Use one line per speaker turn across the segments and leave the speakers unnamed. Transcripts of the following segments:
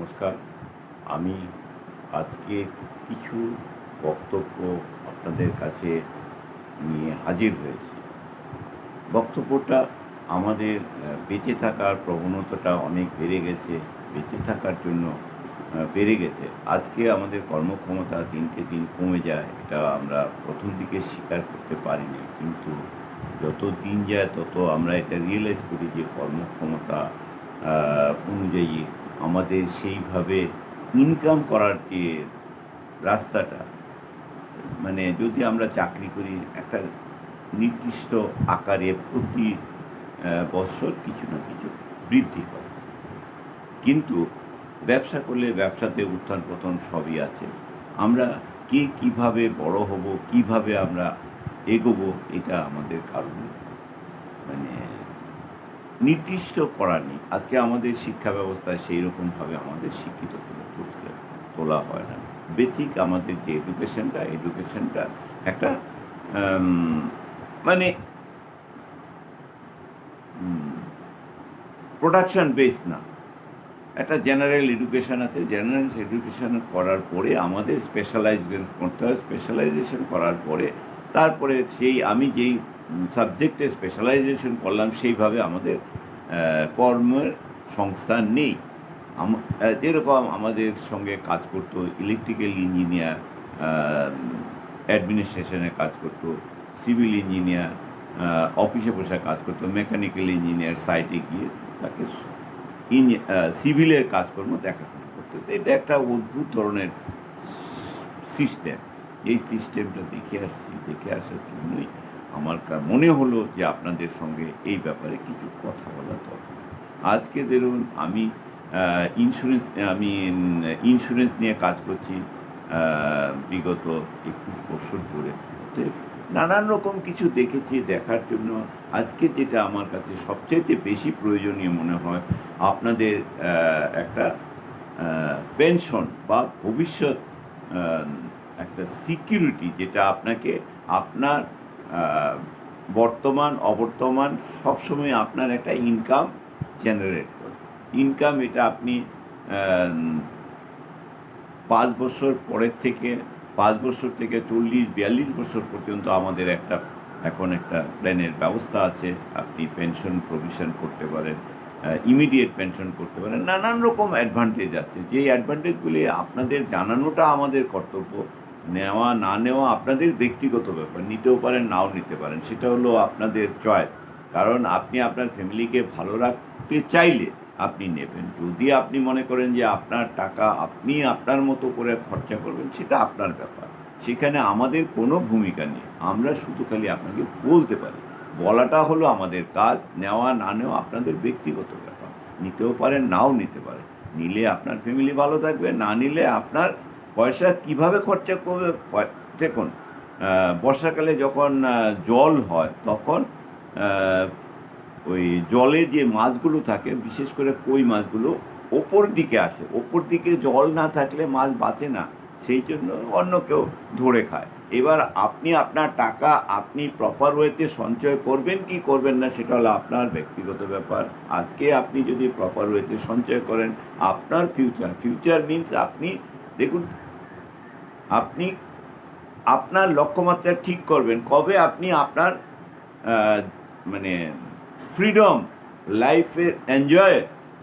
নমস্কার। আমি আজকে কিছু বক্তব্য আপনাদের কাছে নিয়ে হাজির হয়েছি। বক্তব্যটা আমাদের বেঁচে থাকার প্রবণতাটা অনেক বেড়ে গেছে। বেঁচে থাকার জন্য বেড়ে গেছে। আজকে আমাদের কর্মক্ষমতা দিনকে দিন কমে যায়। এটা আমরা প্রথম দিকে স্বীকার করতে পারিনি। কিন্তু যত দিন যায় তত আমরা এটা রিয়ালাইজ করি যে কর্মক্ষমতা অনুযায়ী আমাদের সেইভাবে ইনকাম করার যে রাস্তাটা, মানে যদি আমরা চাকরি করি একটা নির্দিষ্ট আকারে প্রতি বৎসর কিছু না কিছু বৃদ্ধি পায়। কিন্তু ব্যবসা করলে ব্যবসাতে উত্থান পতন সবই আছে। আমরা কে কীভাবে বড় হব, কিভাবে আমরা এগোবো, এটা আমাদের কারণ মানে নির্দিষ্ট করা নেই। আজকে আমাদের শিক্ষা ব্যবস্থায় সেই রকমভাবে আমাদের শিক্ষিত করে তোলা হয় না। বেসিক আমাদের যে এডুকেশনটা একটা মানে প্রোডাকশন বেস না, একটা জেনারেল এডুকেশন আছে। জেনারেল এডুকেশন করার পরে আমাদের স্পেশালাইজেশন করতে হয়। স্পেশালাইজেশন করার পরে তারপরে সেই আমি যেই সাবজেক্টে স্পেশালাইজেশন করলাম সেইভাবে আমাদের কর্মের সংস্থান নেই। যেরকম আমাদের সঙ্গে কাজ করতো ইলেকট্রিক্যাল ইঞ্জিনিয়ার, অ্যাডমিনিস্ট্রেশনে কাজ করতো, সিভিল ইঞ্জিনিয়ার অফিসে বসে কাজ করতো, মেকানিক্যাল ইঞ্জিনিয়ার সাইটে গিয়ে তাকে সিভিলের কাজকর্ম দেখাশোনা করতে। এটা একটা অদ্ভুত ধরনের সিস্টেম। এই সিস্টেমটা দেখে আসার জন্যই আমার মনে হলো যে আপনাদের সঙ্গে এই ব্যাপারে কিছু কথা বলা দরকার। আজকে ধরুন আমি ইন্স্যুরেন্স নিয়ে কাজ করছি বিগত 21 বছর ধরে। নানান রকম কিছু দেখেছি। দেখার জন্য আজকে যেটা আমার কাছে সবচেয়ে বেশি প্রয়োজনীয় মনে হয়, আপনাদের একটা পেনশন বা ভবিষ্যৎ একটা সিকিউরিটি, যেটা আপনাকে আপনার বর্তমান অবর্তমান সবসময় আপনার একটা ইনকাম জেনারেট করে। ইনকাম এটা আপনি 5 বছর পরের থেকে 5 বছর থেকে 40-42 বছর পর্যন্ত আমাদের এখন একটা প্ল্যানের ব্যবস্থা আছে। আপনি পেনশন প্রভিশন করতে পারেন, ইমিডিয়েট পেনশন করতে পারেন, নানান রকম অ্যাডভান্টেজ আছে। যেই অ্যাডভান্টেজগুলি আপনাদের জানানোটা আমাদের কর্তব্য। নেওয়া না নেওয়া আপনাদের ব্যক্তিগত ব্যাপার। নিতেও পারেন, নাও নিতে পারেন, সেটা হলো আপনাদের চয়েস। কারণ আপনি আপনার ফ্যামিলিকে ভালো রাখতে চাইলে আপনি নেবেন। যদি আপনি মনে করেন যে আপনার টাকা আপনি আপনার মতো করে খরচা করবেন, সেটা আপনার ব্যাপার। সেখানে আমাদের কোনো ভূমিকা নেই। আমরা শুধু খালি আপনাকে বলতে পারি। বলাটা হলো আমাদের কাজ। নেওয়া না নেওয়া আপনাদের ব্যক্তিগত ব্যাপার। নিতেও পারেন, নাও নিতে পারেন। নিলে আপনার ফ্যামিলি ভালো থাকবে, না নিলে আপনার পয়সা কিভাবে খরচা করবে। দেখুন, বর্ষাকালে যখন জল হয় তখন ওই জলে যে মাছগুলো থাকে, বিশেষ করে কই মাছগুলো ওপর দিকে আসে। ওপর দিকে জল না থাকলে মাছ বাঁচে না, সেই জন্য অন্য কেউ ধরে খায়। এবার আপনি আপনার টাকা আপনি প্রপার ওয়েতে সঞ্চয় করবেন কি করবেন না, সেটা হলো আপনার ব্যক্তিগত ব্যাপার। আজকে আপনি যদি প্রপার ওয়েতে সঞ্চয় করেন, আপনার ফিউচার মিনস আপনি দেখুন, আপনি আপনার লক্ষ্যমাত্রা ঠিক করবেন কবে আপনি আপনার মানে ফ্রিডম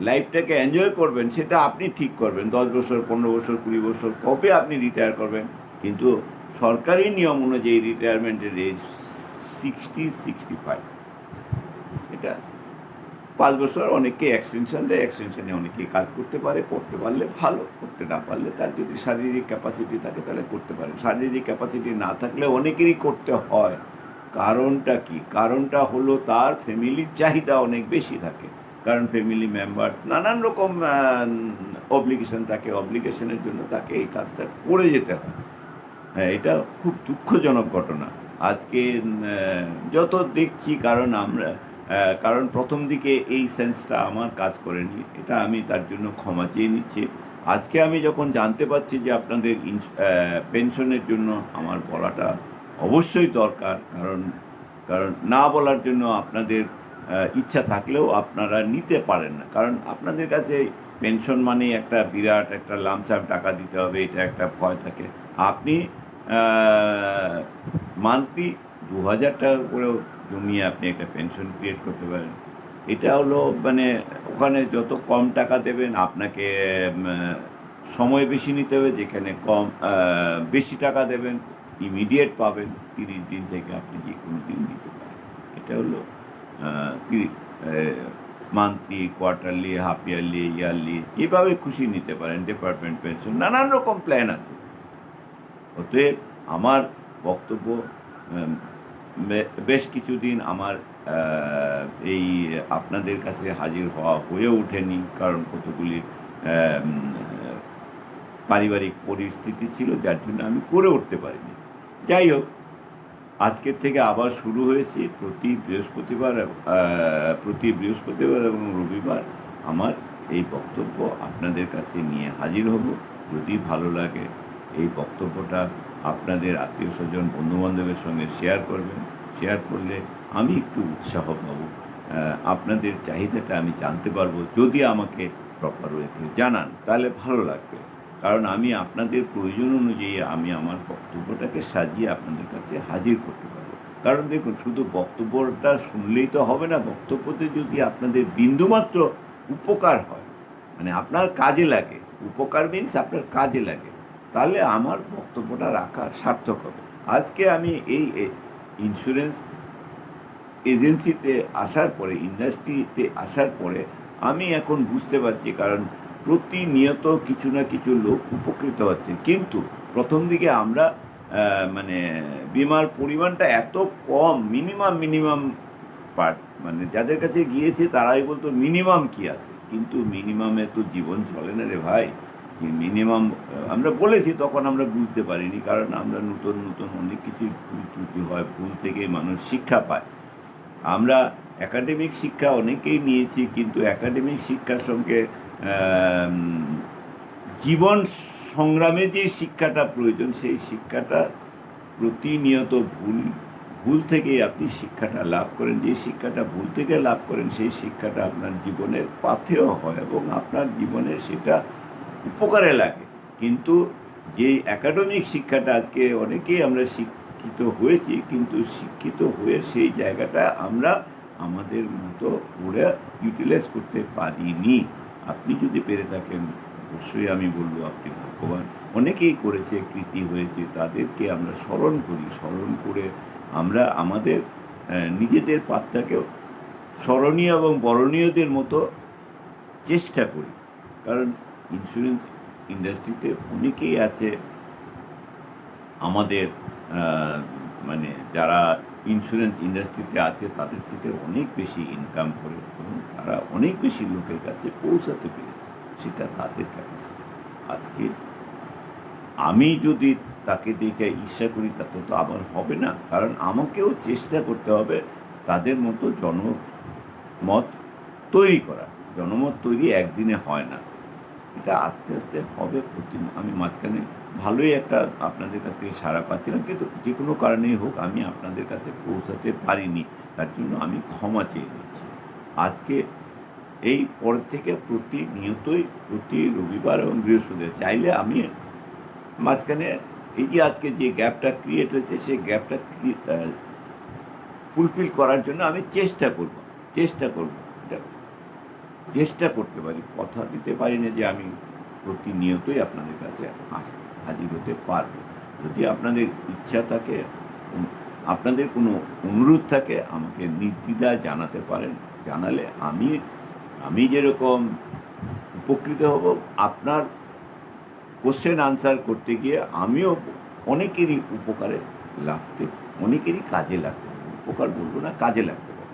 লাইফটাকে এনজয় করবেন, সেটা আপনি ঠিক করবেন। 10 বছর, 15 বছর, 20 বছর কবে আপনি রিটায়ার করবেন। কিন্তু সরকারি নিয়ম অনুযায়ী রিটায়ারমেন্টের এজ 60-65। এটা 5 বছর অনেকে এক্সটেনশন দেয়। এক্সটেনশনে অনেকেই কাজ করতে পারে। করতে পারলে ভালো, করতে না পারলে তার যদি শারীরিক ক্যাপাসিটি থাকে তাহলে করতে পারে। শারীরিক ক্যাপাসিটি না থাকলে অনেকেরই করতে হয়। কারণটা কি? কারণটা হলো তার ফ্যামিলির চাহিদা অনেক বেশি থাকে। কারণ ফ্যামিলি মেম্বার নানান রকম অব্লিগেশন থাকে। অব্লিগেশনের জন্য তাকে এই কাজটা করে যেতে হয়। হ্যাঁ, এটা খুব দুঃখজনক ঘটনা আজকে যত দেখছি। কারণ প্রথম দিকে এই সেন্সটা আমার কাজ করেনি। এটা আমি তার জন্য ক্ষমা চেয়ে নিচ্ছি। আজকে আমি যখন জানতে পারছি যে আপনাদের পেনশনের জন্য আমার বলাটা অবশ্যই দরকার। কারণ না বলার জন্য আপনাদের ইচ্ছা থাকলেও আপনারা নিতে পারেন না। কারণ আপনাদের কাছে পেনশন মানে একটা বিরাট একটা লামসাম টাকা দিতে হবে, এটা একটা ভয় থাকে। আপনি মান্থলি ২,০০০ টাকা করেও জমিয়ে আপনি একটা পেনশন ক্রিয়েট করতে পারেন। এটা হলো মানে ওখানে যত কম টাকা দেবেন আপনাকে সময় বেশি নিতে হবে, যেখানে বেশি টাকা দেবেন ইমিডিয়েট পাবেন। ৩০ দিন থেকে আপনি যে কোনো দিন দিতে পারেন। এটা হলো monthly, quarterly, half yearly, yearly এভাবে খুশি নিতে পারেন। ডিপার্টমেন্ট পেনশন নানান রকম প্ল্যান আছে। অতএব আমার বক্তব্য, বেশ কিছুদিন আমার এই আপনাদের কাছে হাজির হওয়া হয়ে ওঠেনি, কারণ কতগুলি পারিবারিক পরিস্থিতি ছিল, যার জন্য আমি করে উঠতে পারিনি। যাই হোক, আজকের থেকে আবার শুরু হয়েছে। প্রতি বৃহস্পতিবার এবং রবিবার আমার এই বক্তব্য আপনাদের কাছে নিয়ে হাজির হব। যদি ভালো লাগে এই বক্তব্যটা আপনাদের আত্মীয় স্বজন, বন্ধুবান্ধবের সঙ্গে শেয়ার করবেন। শেয়ার করলে আমি একটু উৎসাহ পাব, আপনাদের চাহিদাটা আমি জানতে পারবো। যদি আমাকে প্রপার ওয়েতে জানান তাহলে ভালো লাগবে, কারণ আমি আপনাদের প্রয়োজন অনুযায়ী আমি আমার বক্তব্যটাকে সাজিয়ে আপনাদের কাছে হাজির করতে পারবো। কারণ দেখুন, শুধু বক্তব্যটা শুনলেই তো হবে না। বক্তব্যতে যদি আপনাদের বিন্দুমাত্র উপকার হয়, মানে আপনার কাজে লাগে, উপকার মিনস আপনার কাজে লাগে, তাহলে আমার বক্তব্যটা রাখা সার্থক হবে। আজকে আমি এই ইন্স্যুরেন্স এজেন্সিতে আসার পরে, ইন্ডাস্ট্রিতে আসার পরে আমি এখন বুঝতে পারছি, কারণ প্রতিনিয়ত কিছু না কিছু লোক উপকৃত হচ্ছে। কিন্তু প্রথম দিকে আমরা মানে বিমার পরিমাণটা এত কম, মিনিমাম পার্ট, মানে যাদের কাছে গিয়েছে তারাই বলতো মিনিমাম কি আছে, কিন্তু মিনিমামে তো জীবন চলে না রে ভাই। মিনিমাম আমরা বলেছি, তখন আমরা বুঝতে পারিনি, কারণ আমরা নতুন অনেক কিছুই ভুল ত্রুটি হয়, ভুল থেকে মানুষ শিক্ষা পায়। আমরা একাডেমিক শিক্ষা অনেকেই নিয়েছি, কিন্তু একাডেমিক শিক্ষার সঙ্গে জীবন সংগ্রামে যে শিক্ষাটা প্রয়োজন, সেই শিক্ষাটা প্রতিনিয়ত ভুল থেকেই আপনি শিক্ষাটা লাভ করেন। যে শিক্ষাটা ভুল থেকে লাভ করেন, সেই শিক্ষাটা আপনার জীবনের পাথেয় হয় এবং আপনার জীবনে সেটা উপকারে লাগে। কিন্তু যে একাডেমিক শিক্ষাটা আজকে অনেকেই আমরা শিক্ষিত হয়েছি, কিন্তু শিক্ষিত হয়ে সেই জায়গাটা আমরা আমাদের মতো করে ইউটিলাইজ করতে পারিনি। আপনি যদি পেরে থাকেন, অবশ্যই আমি বলবো আপনি ভাগ্যবান। অনেকেই করেছে, কৃতি হয়েছে, তাদেরকে আমরা স্মরণ করি। স্মরণ করে আমরা আমাদের নিজেদের পাঠটাকেও স্মরণীয় এবং বরণীয়দের মতো চেষ্টা করি। কারণ ইন্স্যুরেন্স ইন্ডাস্ট্রিতে অনেকেই আছে আমাদের মানে যারা ইন্স্যুরেন্স ইন্ডাস্ট্রিতে আছে তাদের থেকে অনেক বেশি ইনকাম করে এবং তারা অনেক বেশি লোকের কাছে পৌঁছাতে পেরেছে। সেটা তাদের ক্যাপাসিটি। আজকে আমি যদি তাকে দেখে ঈর্ষা করি, তাতে তো আবার হবে না, কারণ আমাকেও চেষ্টা করতে হবে তাদের মতো জনমত তৈরি করা। জনমত তৈরি একদিনে হয় না, এটা আস্তে আস্তে হবে। আমি মাঝখানে ভালোই একটা আপনাদের কাছ থেকে সাড়া পাচ্ছিলাম, কিন্তু যে কোনো কারণেই হোক আমি আপনাদের কাছে পৌঁছাতে পারিনি, তার জন্য আমি ক্ষমা চেয়ে নিচ্ছি। আজকে এই পর থেকে প্রতিনিয়তই প্রতি রবিবার এবং বৃহস্পতিবার চাইলে আমি মাঝখানে এই যে আজকে যে গ্যাপটা ক্রিয়েট হয়েছে, সেই গ্যাপটা ফুলফিল করার জন্য আমি চেষ্টা করব। এটা চেষ্টা করতে পারি, কথা দিতে পারি না যে আমি প্রতিনিয়তই আপনাদের কাছে হাজির হতে পারব। যদি আপনাদের ইচ্ছা থাকে, আপনাদের কোনো অনুরোধ থাকে, আমাকে নির্দ্বিধায় জানাতে পারেন। জানালে আমি যেরকম উপকৃত হব, আপনার কোশ্চেন আনসার করতে গিয়ে আমিও অনেকেরই অনেকেরই কাজে লাগতে পারে। উপকার বলবো না, কাজে লাগতে পারে।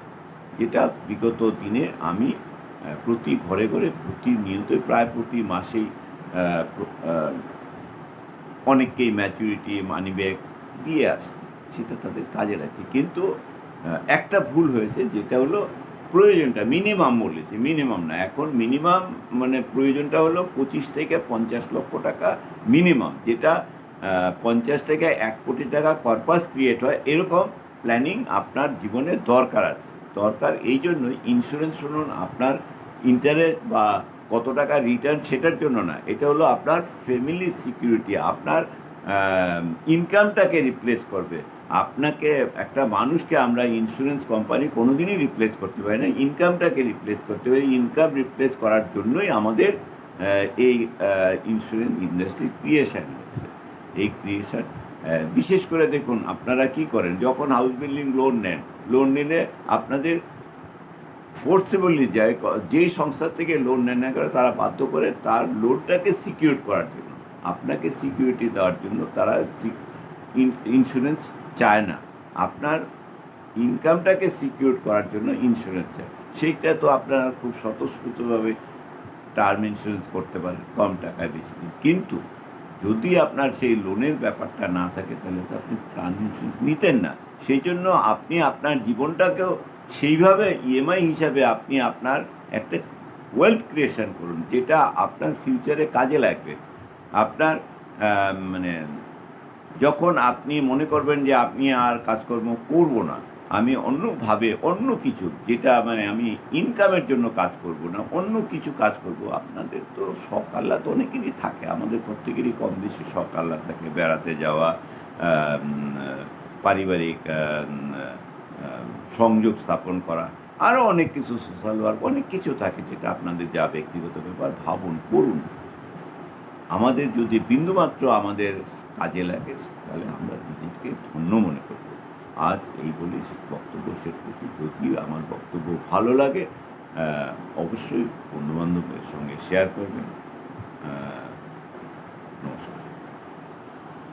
যেটা বিগত দিনে আমি প্রতি ঘরে প্রতিনিয়তই, প্রায় প্রতি মাসেই অনেককেই ম্যাচুরিটি মানি ব্যাগ দিয়ে আসছে, সেটা তাদের কাজে লাগছে। কিন্তু একটা ভুল হয়েছে, যেটা হলো প্রয়োজনটা মিনিমাম বলেছে, মিনিমাম না। এখন মিনিমাম মানে প্রয়োজনটা হলো 25 থেকে 50 লক্ষ টাকা মিনিমাম, যেটা 50 থেকে 1 কোটি টাকা পারপাস ক্রিয়েট হয়, এরকম প্ল্যানিং আপনার জীবনে দরকার আছে। দরকার এই জন্যই ইন্স্যুরেন্স শুনুন, আপনার ইন্টারেস্ট বা কত টাকা রিটার্ন সেটার জন্য না, এটা হলো আপনার ফ্যামিলি সিকিউরিটি, আপনার ইনকামটাকে রিপ্লেস করবে। আপনাকে, একটা মানুষকে আমরা ইন্স্যুরেন্স কোম্পানি কোনো দিনই রিপ্লেস করতে পারি না, ইনকামটাকে রিপ্লেস করতে পারি। ইনকাম রিপ্লেস করার জন্যই আমাদের এই ইন্স্যুরেন্স ইন্ডাস্ট্রি ক্রিয়েশন হয়েছে। এই ক্রিয়েশন বিশেষ করে দেখুন, আপনারা কি করেন যখন হাউস বিল্ডিং লোন নেন, লোন নিলে আপনাদের ফোর্সেবলি যায়, যেই সংস্থা থেকে লোন নেন না করে তারা বাধ্য করে তার লোনটাকে সিকিউর করার জন্য, আপনাকে সিকিউরিটি দেওয়ার জন্য তারা ইন্স্যুরেন্স চায় না, আপনার ইনকামটাকে সিকিউর করার জন্য ইন্স্যুরেন্স চায়। সেইটা তো আপনারা খুব স্বতঃস্ফূর্তভাবে টার্ম ইন্স্যুরেন্স করতে পারেন কম টাকায় বেশি দিন। কিন্তু যদি আপনার সেই লোনের ব্যাপারটা না থাকে তাহলে তো আপনি টার্ম ইন্স্যুরেন্স নিতেন না। সেই জন্য আপনি আপনার জীবনটাকেও সেইভাবে ইএমআই হিসাবে আপনি আপনার একটা ওয়েলথ ক্রিয়েশন করুন, যেটা আপনার ফিউচারে কাজে লাগবে। আপনার মানে যখন আপনি মনে করবেন যে আপনি আর কাজকর্ম করব না, আমি অন্যভাবে অন্য কিছু, যেটা মানে আমি ইনকামের জন্য কাজ করব না, অন্য কিছু কাজ করব। আপনাদের তো শখ আহ্লাদ অনেকেরই থাকে, আমাদের প্রত্যেকেরই কম বেশি শখ আহ্লাদ থাকে, বেড়াতে যাওয়া, পারিবারিক সংযোগ স্থাপন করা, আরও অনেক কিছু, সোশ্যাল ওয়ার্ক, অনেক কিছু থাকে, যেটা আপনাদের যা ব্যক্তিগত ব্যাপার ভাবুন, করুন। আমাদের যদি বিন্দুমাত্র আমাদের কাজে লাগে তাহলে আমরা নিজেকে ধন্য মনে করব। আজ এই বলে বক্তব্য শেষ করছি। যদি আমার বক্তব্য ভালো লাগে অবশ্যই বন্ধুবান্ধবের সঙ্গে শেয়ার করবেন। নমস্কার।